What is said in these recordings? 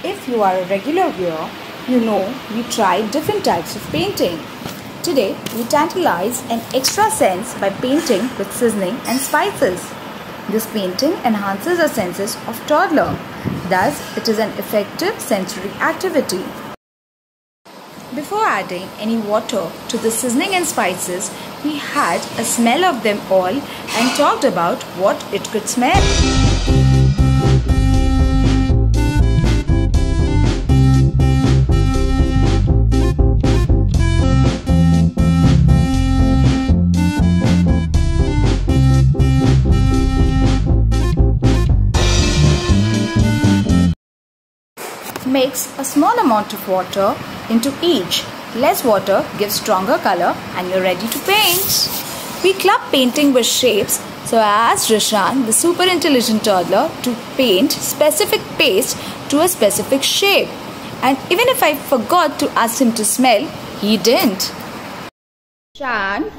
If you are a regular viewer, you know we try different types of painting. Today, we tantalize an extra sense by painting with seasoning and spices. This painting enhances our senses of toddler. Thus, it is an effective sensory activity. Before adding any water to the seasoning and spices, we had a smell of them all and talked about what it could smell. Mix a small amount of water into each. Less water gives stronger color and you're ready to paint. We club painting with shapes, so I asked Rishan, the super intelligent toddler, to paint specific paste to a specific shape. And even if I forgot to ask him to smell, he didn't. Rishan,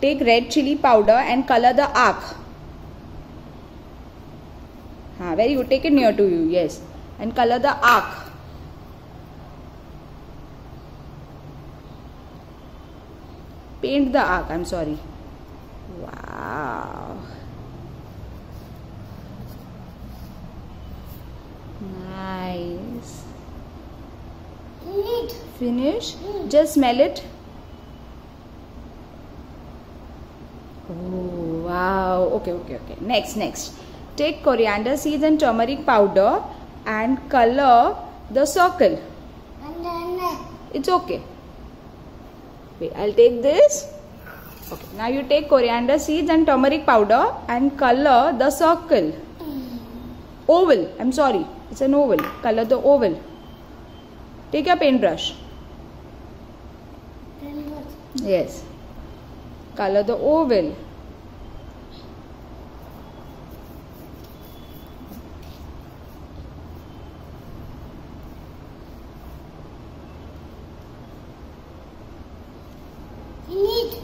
take red chili powder and color the arc. Very good. Take it near to you. Yes. And color the arc. Paint the arc. I'm sorry. Wow. Nice. Finish. Just smell it. Oh, wow. Okay. Next. Take coriander seeds and turmeric powder and color the circle. It's okay. Wait, I'll take this. Okay. Now you take coriander seeds and turmeric powder and color the circle. Oval. I'm sorry. It's an oval. Color the oval. Take your paintbrush. Yes. Color the oval.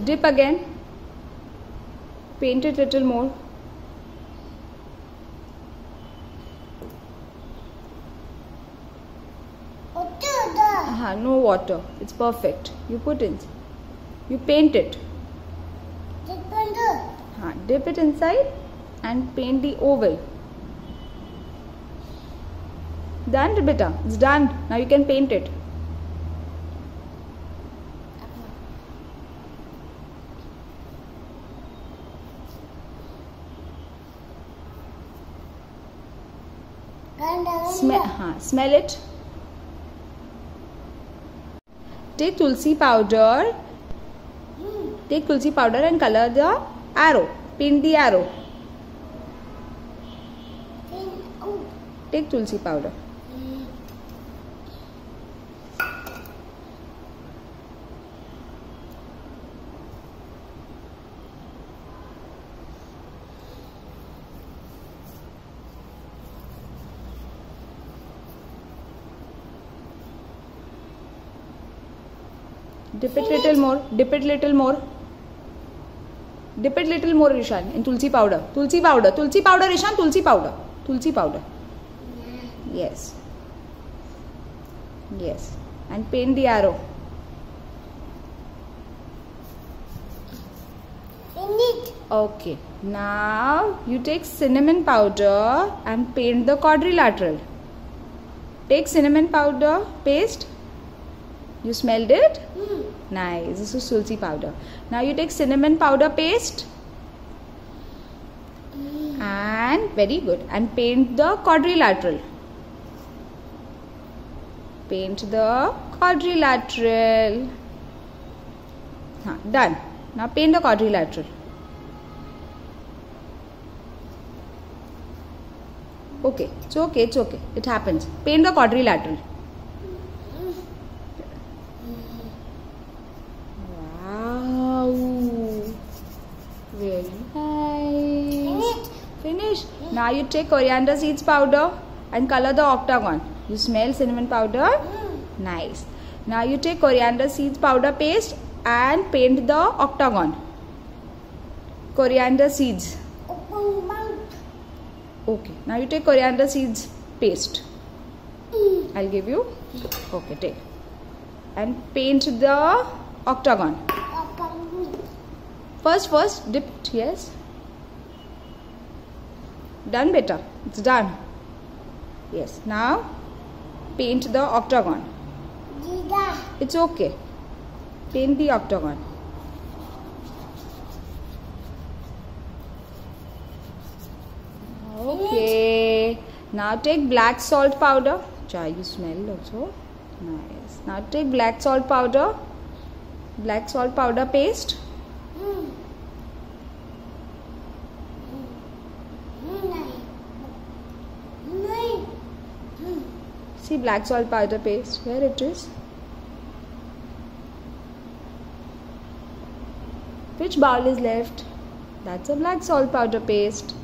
Dip again. Paint it little more. No water. It's perfect. You put in. You paint it. Dip it inside and paint the oval. Done, beta. It's done. Now you can paint it. Smell it. Take tulsi powder. Take tulsi powder and color the arrow. Paint the arrow. Take tulsi powder. Dip it little more. Dip it little more. Dip it little more, Rishan, in tulsi powder. Tulsi powder, Rishan, tulsi powder. Yes. And paint the arrow. Okay. Now you take cinnamon powder and paint the quadrilateral. Take cinnamon powder paste. You smelled it? Nice. This is tulsi powder. Now you take cinnamon powder paste and very good, and paint the quadrilateral. Paint the quadrilateral. Done. Now paint the quadrilateral. Okay. It's okay. It happens. Paint the quadrilateral. Very nice. Finish. Now you take coriander seeds powder and color the octagon. You smell cinnamon powder? Nice. Now you take coriander seeds powder paste and paint the octagon. Coriander seeds. Okay. Now you take coriander seeds paste I'll give you. Okay, take. And paint the octagon. First, dip it, yes. Done, beta. It's done. Yes, now paint the octagon. It's okay. Paint the octagon. Okay. Now take black salt powder. Chai, you smell also. Nice. Now take black salt powder. Black salt powder paste. See black salt powder paste. Where it is? Which bowl is left? That's a black salt powder paste.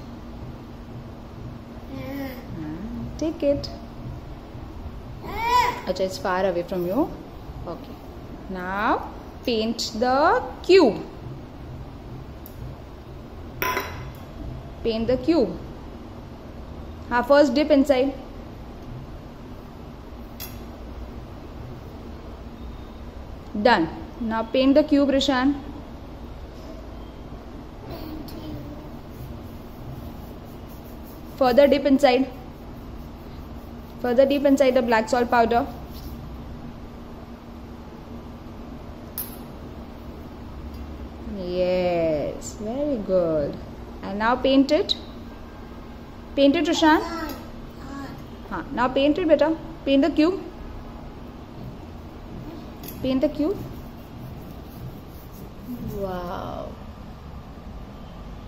Take it. Achha, it's far away from you. Okay. Now paint the cube. Paint the cube. First dip inside. Done. Now paint the cube, Rishan. Further dip inside. Further dip inside the black salt powder. Yes, very good. And now paint it. Paint it, Rishan. Now paint it, beta. Paint the cube. Paint the cube. Wow.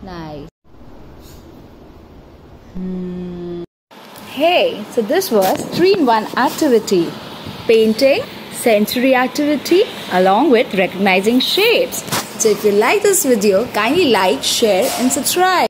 Nice. Hey, so this was 3-in-1 activity. Painting, sensory activity along with recognizing shapes. So if you like this video, kindly like, share and subscribe.